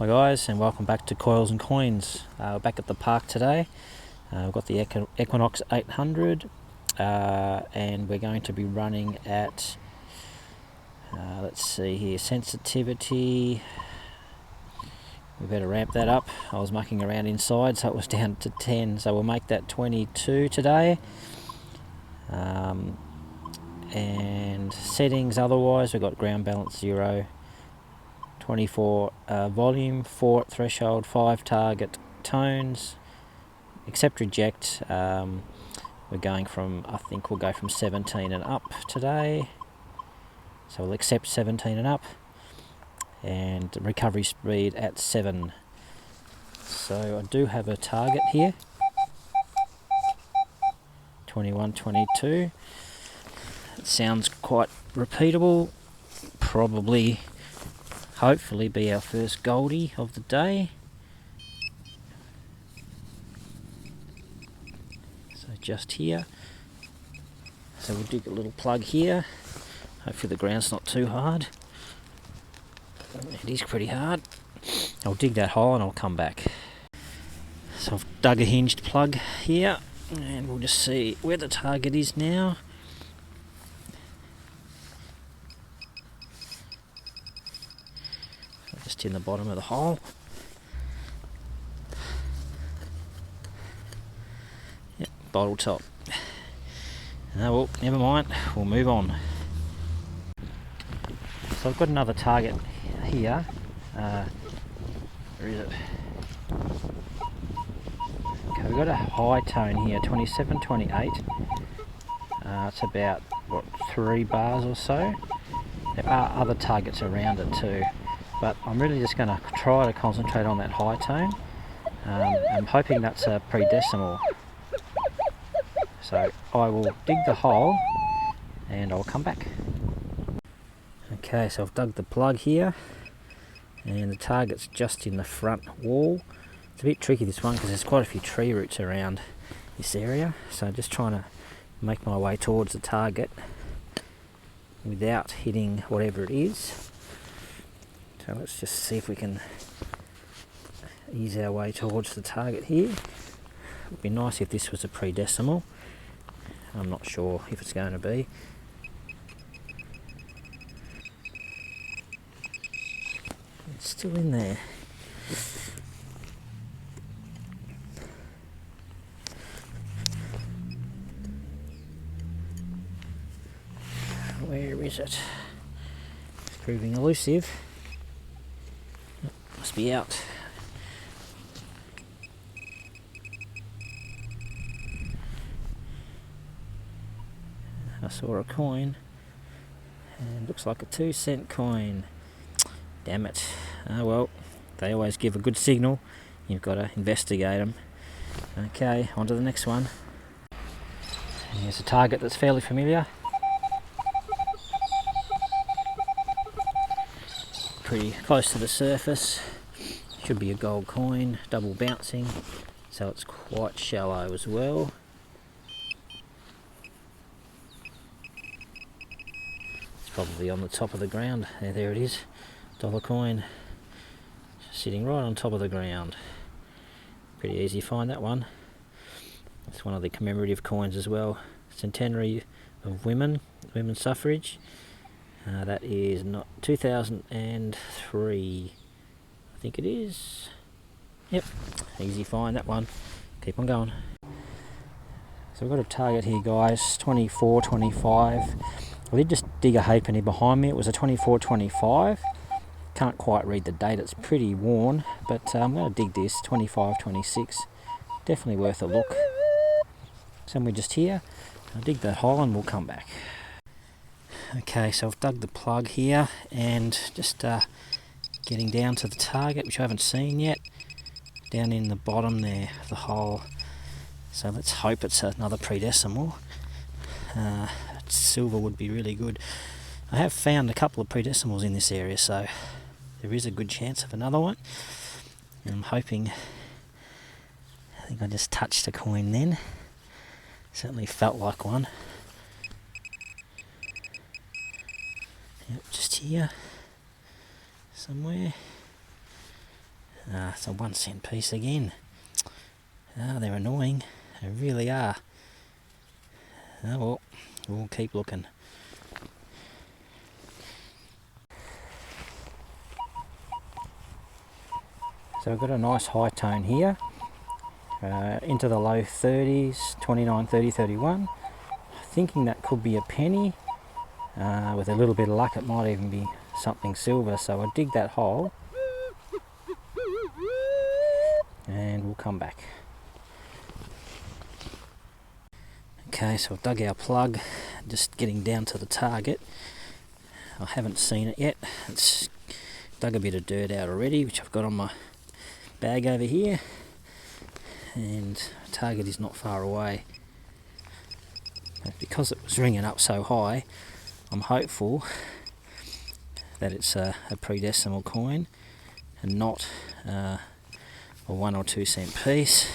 Hi guys, and welcome back to Coils and Coins. We're back at the park today. We've got the Equinox 800 and we're going to be running at, let's see here, sensitivity. We better ramp that up. I was mucking around inside, so it was down to 10, so we'll make that 22 today. And settings otherwise, we've got ground balance 0, 24 volume, 4 threshold, 5 target tones, accept reject. We're going from, I think we'll go from 17 and up today, so we'll accept 17 and up, and recovery speed at 7. So I do have a target here, 21, 22. It sounds quite repeatable. Probably, hopefully, be our first goldie of the day. So just here. So we'll dig a little plug here. Hopefully the ground's not too hard. It is pretty hard. I'll dig that hole and I'll come back. So I've dug a hinged plug here, and we'll just see where the target is now. Just in the bottom of the hole. Yep, bottle top. Oh well, never mind, we'll move on. So I've got another target here. Where is it? Okay, we've got a high tone here, 27, 28. It's about, what, 3 bars or so. There are other targets around it too, but I'm really just going to try to concentrate on that high tone. I'm hoping that's a pre-decimal. So I will dig the hole and I'll come back. Okay, so I've dug the plug here, and the target's just in the front wall. It's a bit tricky, this one, because there's quite a few tree roots around this area, so just trying to make my way towards the target without hitting whatever it is. So let's just see if we can ease our way towards the target here. It would be nice if this was a pre-decimal. I'm not sure if it's going to be. It's still in there. Where is it? It's proving elusive. Must be out. I saw a coin, and looks like a 2-cent coin. Damn it. Oh well, they always give a good signal. You've got to investigate them. Okay, on to the next one. And here's a target that's fairly familiar. Pretty close to the surface. Should be a gold coin, double bouncing, so it's quite shallow as well. It's probably on the top of the ground. There it is. Dollar coin. Sitting right on top of the ground. Pretty easy to find that one. It's one of the commemorative coins as well. Centenary of women's suffrage. That is not 2003. I think it is. Yep, easy find that one. Keep on going. So we've got a target here, guys. 24, 25. I did just dig a halfpenny behind me. It was a 24, 25. Can't quite read the date, it's pretty worn, but I'm going to dig this, 25, 26. Definitely worth a look. Somewhere just here. I'll dig that hole and we'll come back. Okay, so I've dug the plug here and just getting down to the target, which I haven't seen yet. Down in the bottom there of the hole. So let's hope it's another pre-decimal. Silver would be really good. I have found a couple of pre-decimals in this area, so there is a good chance of another one. And I'm hoping, I think I just touched a coin then. Certainly felt like one. Yep, just here somewhere. It's a 1 cent piece again. They're annoying. They really are. Oh well, we'll keep looking. So we've got a nice high tone here, into the low 30s, 29, 30, 31. Thinking that could be a penny. With a little bit of luck it might even be something silver, so I'll dig that hole and we'll come back. Okay, so I've dug our plug, just getting down to the target. I haven't seen it yet. It's dug a bit of dirt out already, which I've got on my bag over here, and the target is not far away. But because it was ringing up so high, I'm hopeful that it's a pre-decimal coin and not a 1 or 2 cent piece,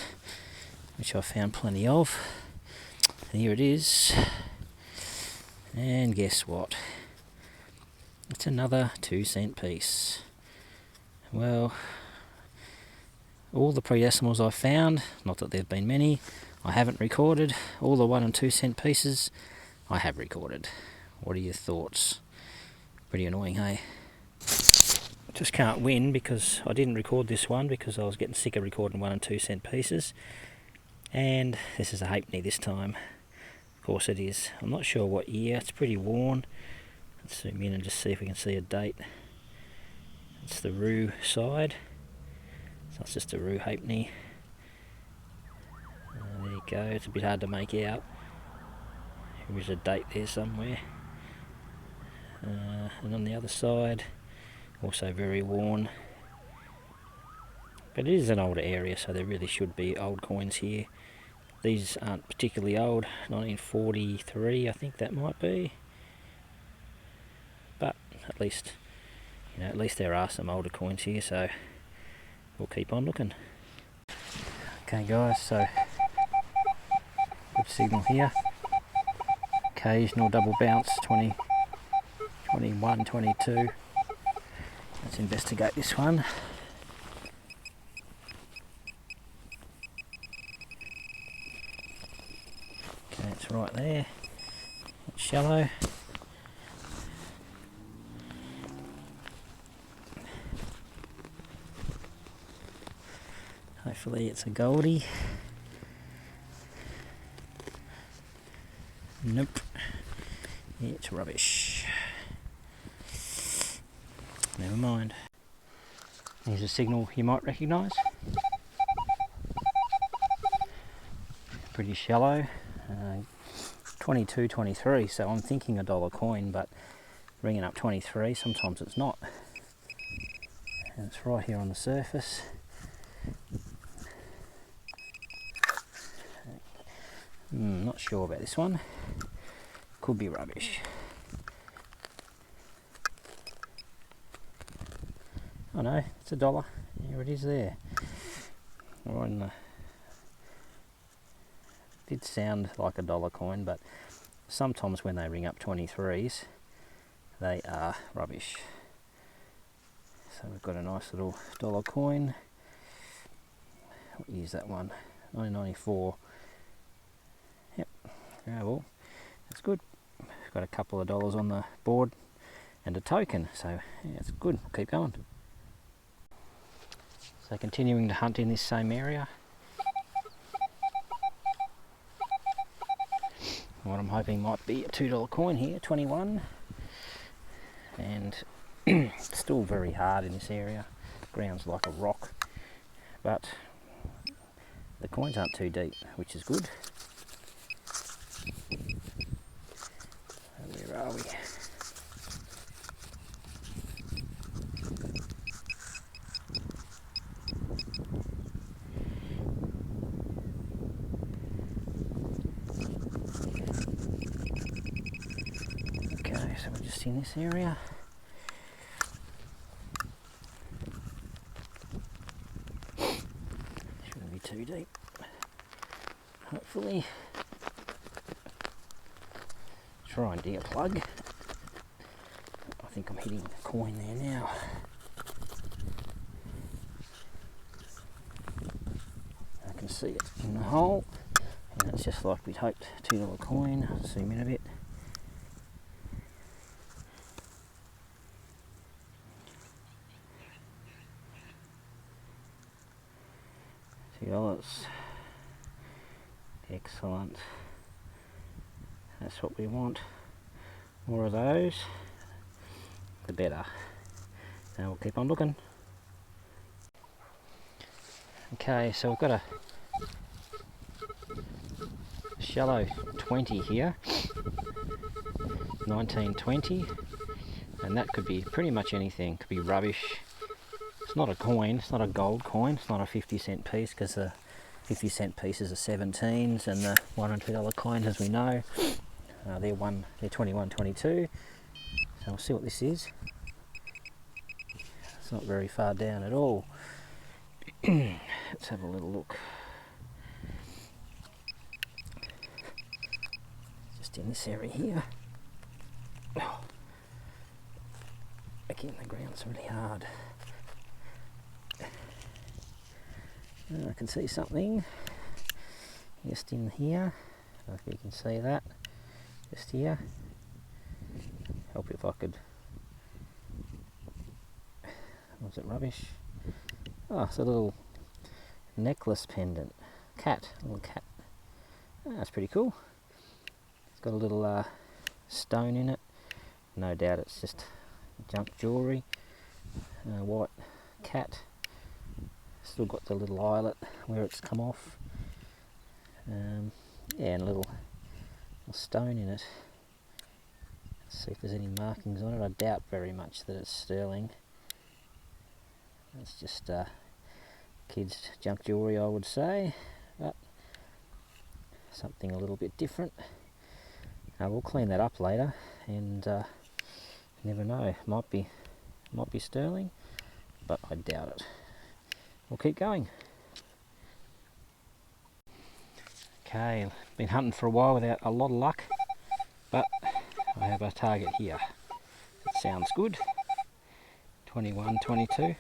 which I found plenty of. And here it is, and guess what? It's another 2 cent piece. Well, all the pre-decimals I've found, not that there have been many, I haven't recorded. All the 1 and 2 cent pieces I have recorded. What are your thoughts? Pretty annoying, hey? Just can't win because I didn't record this one because I was getting sick of recording 1 and 2 cent pieces. And this is a halfpenny this time. Of course it is. I'm not sure what year. It's pretty worn. Let's zoom in and just see if we can see a date. It's the Roo side. So it's just a Roo halfpenny. There you go. It's a bit hard to make out. There is a date there somewhere. And on the other side, also very worn. But it is an older area, so there really should be old coins here. These aren't particularly old. 1943, I think that might be. But at least, at least there are some older coins here, so we'll keep on looking. Okay guys, so good signal here. Occasional double bounce, 20, 21, 22. Let's investigate this one. Okay, it's right there. It's shallow. Hopefully it's a goldie. Nope. It's rubbish. Never mind. Here's a signal you might recognise. Pretty shallow. 22, 23, so I'm thinking a dollar coin, but ringing up 23, sometimes it's not. And it's right here on the surface. Not sure about this one. Could be rubbish. Oh no, it's a dollar. Here it is there. Right in the... Did sound like a dollar coin, but sometimes when they ring up 23s, they are rubbish. So we've got a nice little dollar coin. What year is that one? 1994. Yep. Yeah, well, that's good. We've got a couple of dollars on the board and a token, so yeah, it's good. We'll keep going. So continuing to hunt in this same area. What I'm hoping might be a $2 coin here, 21. And it's still very hard in this area. Ground's like a rock, but the coins aren't too deep, which is good. Where are we? Okay, so we're just in this area. Shouldn't be too deep, hopefully. Try and dig a plug. I think I'm hitting the coin there now. see it in the hole, and it's just like we'd hoped. $2 coin. I'll zoom in a bit. $2. Excellent. That's what we want. More of those, the better. Now we'll keep on looking. Okay, so we've got a shallow 20 here, 1920, and that could be pretty much anything. Could be rubbish. It's not a coin, it's not a gold coin, it's not a 50-cent piece, because the 50-cent pieces are 17s and the $1 and $2 coins, as we know, they're 21, 22. So we'll see what this is. It's not very far down at all. Let's have a little look. Just in this area here. Oh. Again, the ground's really hard. I can see something just in here. I don't know if you can see that. Just here. Help if I could. Was it rubbish? Oh, it's a little necklace pendant. Cat. A little cat. Oh, that's pretty cool. It's got a little stone in it. No doubt it's just junk jewellery. White cat. Still got the little eyelet where it's come off. Yeah, and a little stone in it. Let's see if there's any markings on it. I doubt very much that it's sterling. It's just kids' junk jewellery, I would say, but something a little bit different. We'll clean that up later, and never know. Might be sterling, but I doubt it. We'll keep going. Okay, been hunting for a while without a lot of luck, but I have a target here. It sounds good. 21, 22.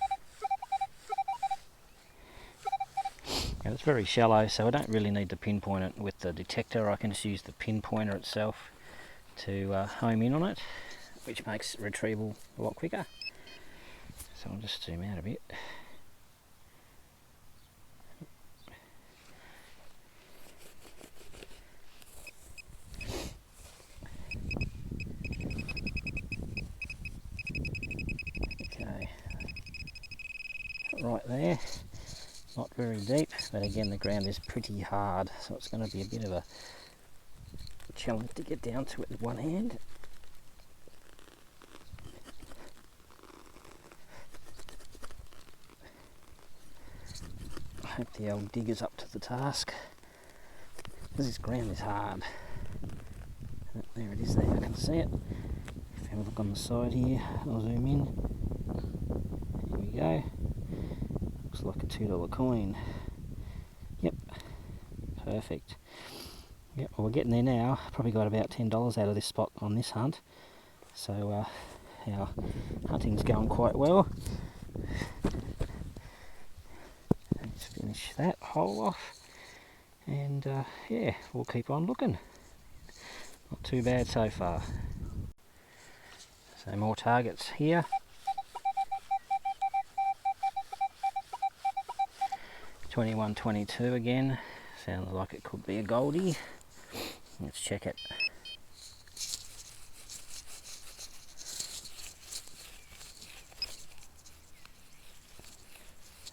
And it's very shallow, so I don't really need to pinpoint it with the detector. I can just use the pinpointer itself to home in on it, which makes retrieval a lot quicker. So I'll just zoom out a bit. Okay, right there. Not very deep, but again the ground is pretty hard, so it's going to be a bit of a challenge to get down to it with one hand. I hope the old digger's up to the task, because this ground is hard. There it is there, I can see it. If I have a look on the side here, I'll zoom in. Here we go. Looks like a $2 coin. Yep, perfect. Yep, well, we're getting there now. Probably got about $10 out of this spot on this hunt. So our hunting's going quite well. Let's finish that hole off. And yeah, we'll keep on looking. Not too bad so far. So more targets here. 21, 22 again. Sounds like it could be a goldie. Let's check it.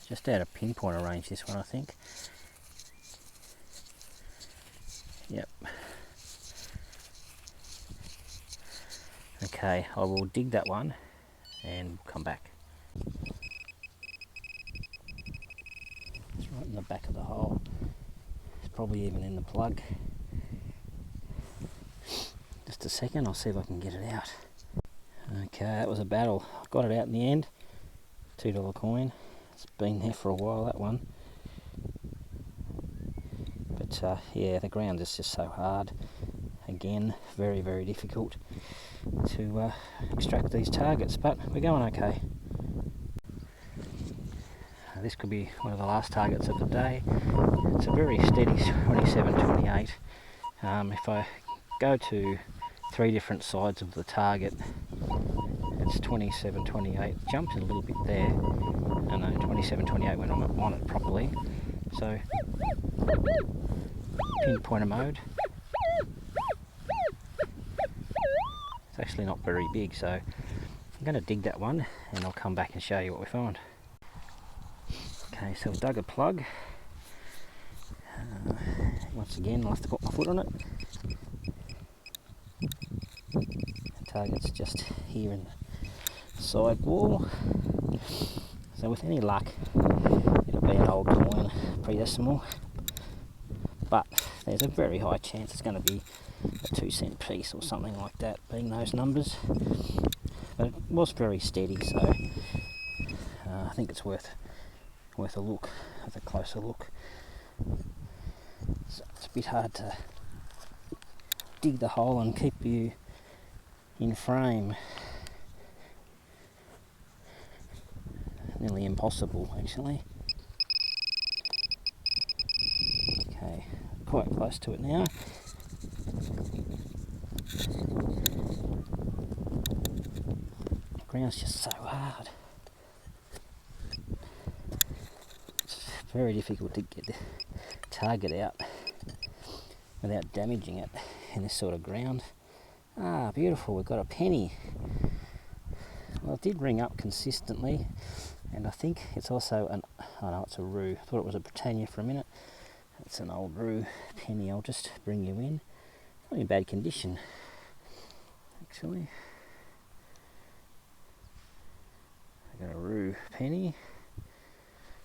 Just out of pinpointer range, this one, I think. Yep. Okay, I will dig that one and come back. It's right in the back of the hole. It's probably even in the plug. Just a second, I'll see if I can get it out. Okay, that was a battle. I got it out in the end. $2 coin. It's been there for a while, that one. But yeah, the ground is just so hard. Again, very, very difficult to extract these targets, but we're going okay. This could be one of the last targets of the day. It's a very steady 27, 28. If I go to 3 different sides of the target, it's 27, 28. Jumped in a little bit there. I know, 27, 28 when I'm on it properly. So, pinpointer mode. It's actually not very big, so I'm going to dig that one and I'll come back and show you what we find. Okay, so I've dug a plug. Once again, I'll have to put my foot on it. The target's just here in the side wall. So with any luck, it'll be an old coin, pre-decimal. But there's a very high chance it's going to be a 2-cent piece or something like that, being those numbers. But it was very steady, so I think it's worth a look, a closer look. So it's a bit hard to dig the hole and keep you in frame. Nearly impossible, actually. Okay, quite close to it now. The ground's just so hard. It's very difficult to get the target out without damaging it in this sort of ground. Ah, beautiful, we've got a penny. Well, it did ring up consistently, and I think it's also an, oh no, it's a rue. I thought it was a Britannia for a minute. It's an old rue penny. I'll just bring you in. Not in bad condition, actually. I got a rue penny.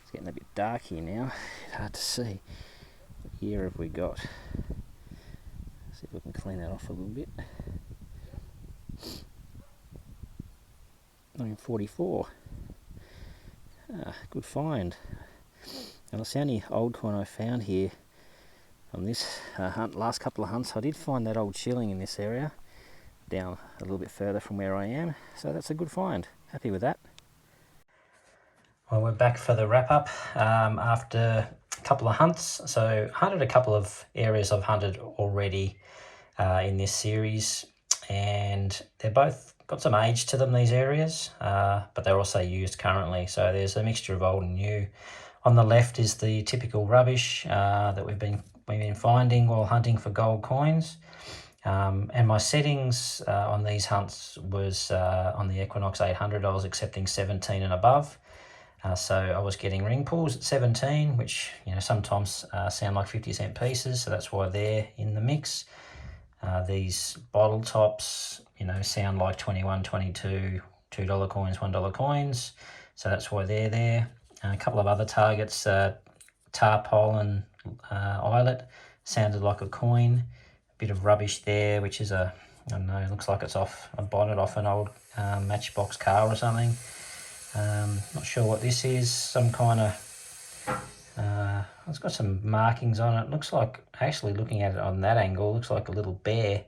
It's getting a bit dark here now. It's hard to see. What year have we got? See if we can clean that off a little bit. 1944. Ah, good find. And it's the only old coin I found here on this hunt. Last couple of hunts I did find that old shilling in this area, down a little bit further from where I am. So that's a good find. Happy with that. Well, we're back for the wrap up after a couple of hunts. So hunted a couple of areas I've hunted already in this series, and they're both got some age to them, these areas, but they're also used currently. So there's a mixture of old and new. On the left is the typical rubbish that we've been finding while hunting for gold coins. And my settings on these hunts was on the Equinox 800, I was accepting 17 and above. So I was getting ring pulls at 17, which sometimes sound like 50-cent pieces, so that's why they're in the mix. These bottle tops, sound like 21, 22, $2 coins, $1 coins, so that's why they're there. A couple of other targets, tarpaulin eyelet, sounded like a coin. A bit of rubbish there, which is I don't know, it looks like it's off. I bought it off an old Matchbox car or something. Not sure what this is. Some kind of, it's got some markings on it. Looks like, actually looking at it on that angle, looks like a little bear.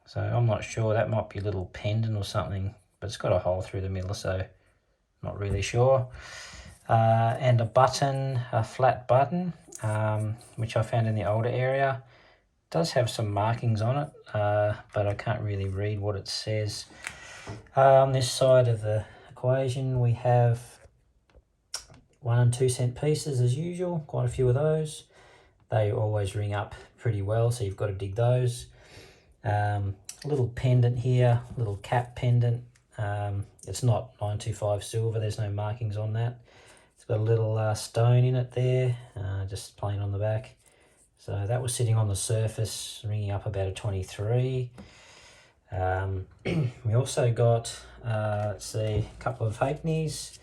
So I'm not sure, that might be a little pendant or something, but it's got a hole through the middle, so not really sure. And a button, a flat button, which I found in the older area. It does have some markings on it, but I can't really read what it says. On this side of the equation we have 1 and 2 cent pieces as usual, quite a few of those. They always ring up pretty well, so you've got to dig those. A little pendant here, little cap pendant. It's not 925 silver, there's no markings on that. It's got a little stone in it there, just plain on the back. So that was sitting on the surface, ringing up about a 23. We also got, let's see, a couple of halfpennies,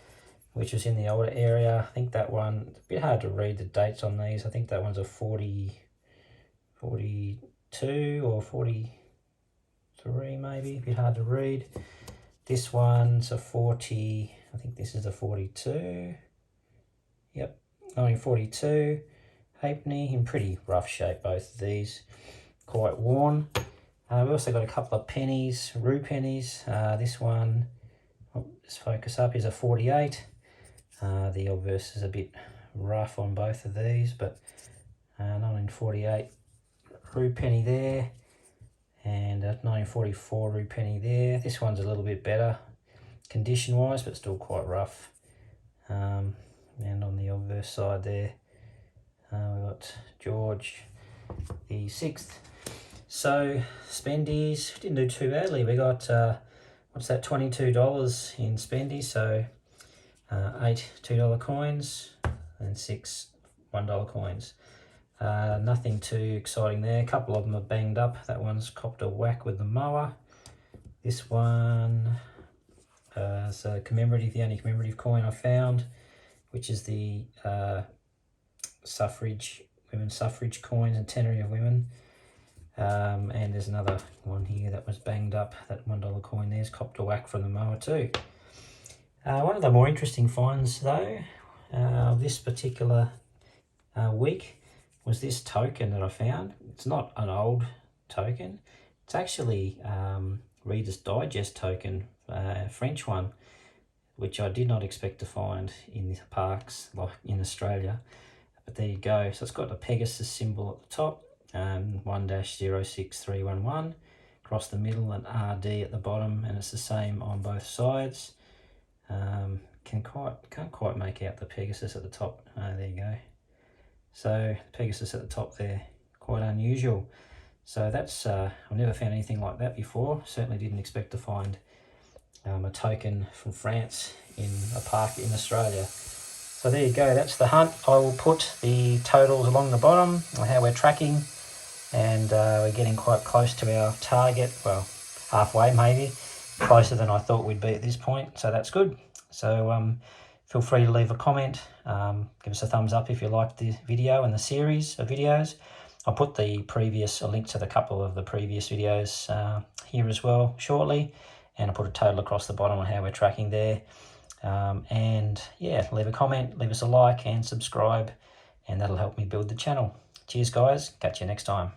which was in the older area. I think that one, it's a bit hard to read the dates on these. I think that one's a 42 or 43 maybe, a bit hard to read. This one's a 40, I think this is a 42. Yep, 1942. Halfpenny, in pretty rough shape, both of these. Quite worn. We also got a couple of pennies, rue pennies. This one, just focus up, is a 48. The obverse is a bit rough on both of these, but 1948 rue penny there, and 1944 rue penny there. This one's a little bit better condition wise, but still quite rough. And on the obverse side there, we've got George the 6th. So spendies didn't do too badly. We got what's that, $22 in spendies, so 8 $2 coins and 6 $1 coins. Nothing too exciting there. A couple of them are banged up. That one's copped a whack with the mower. This one is a commemorative, the only commemorative coin I found, which is the suffrage, women's suffrage coins, and centenary of women. And there's another one here that was banged up. That $1 coin there's copped a whack from the mower too. One of the more interesting finds though, this particular week, was this token that I found. It's not an old token. It's actually Reader's Digest token, French one, which I did not expect to find in the parks like in Australia. But there you go. So it's got a Pegasus symbol at the top, 1-06311 across the middle, and RD at the bottom, and it's the same on both sides. Can't quite make out the Pegasus at the top. There you go. So Pegasus at the top there, quite unusual. So that's I've never found anything like that before. Certainly didn't expect to find a token from France in a park in Australia. So there you go, that's the hunt. I will put the totals along the bottom on how we're tracking, and we're getting quite close to our target. Well, halfway maybe, closer than I thought we'd be at this point, so that's good. So feel free to leave a comment, give us a thumbs up if you liked the video and the series of videos. I'll put a link to the couple of the previous videos here as well shortly, and I'll put a total across the bottom on how we're tracking there. And yeah, leave a comment, leave us a like and subscribe, and that'll help me build the channel. Cheers guys, catch you next time.